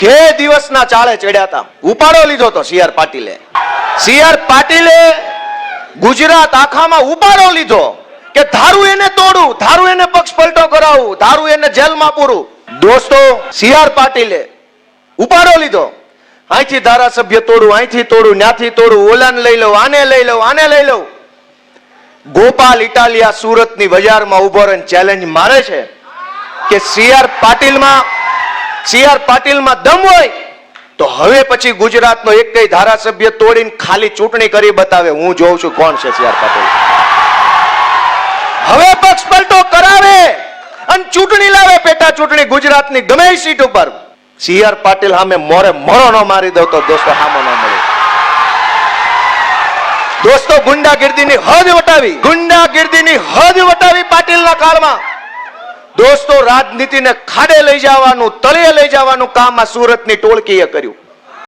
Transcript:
કે દિવસના ચાળે ચડ્યા હતા, ઉપાડો લીધો તો સીઆર પાટીલે. સીઆર પાટીલે ગુજરાત આખામાં ઉપાડો લીધો કે ધારું એને તોડું, ધારું એને પક્ષ પલટો કરાવું, ધારું એને જેલમાં પૂરું. દોસ્તો, સીઆર પાટીલે ઉપાડો લીધો. અહીંથી ધારાસભ્ય તોડું, અહીંથી તોડું, ન્યાથી તોડું, ઓલાને લઈ લઉં, આને લઈ લઉં, આને લઈ લઉં. ગોપાલ ઇટાલિયા સુરતની બજારમાં ઉભો રહીને ચેલેન્જ મારે છે કે સીઆર પાટીલમાં દમ હોય તો હવે પછી ગુજરાતનો એક કઈ ધારાસભ્ય તોડીને ખાલી ચૂંટણી કરી બતાવે. હું જોઉં છું કોણ છે સીઆર પાટીલ. હવે પક્ષ પલટો કરાવે અને ચૂંટણી લાવે, પેટા ચૂંટણી ગુજરાતની ગમે એ સીટ ઉપર. સીઆર પાટીલ સામે મોરે મોરો ન મારી દઉં તો દોસ્તો સામો ન મળે. દોસ્તો, ગુંડાગીર્દીની હદ વટાવી પાટીલના કાળમાં. દોસ્તો, રાજનીતિને ખાડે લઈ જવાનું, તળિયે લઈ જવાનું કામ આ સુરતની ટોળકીએ કર્યું.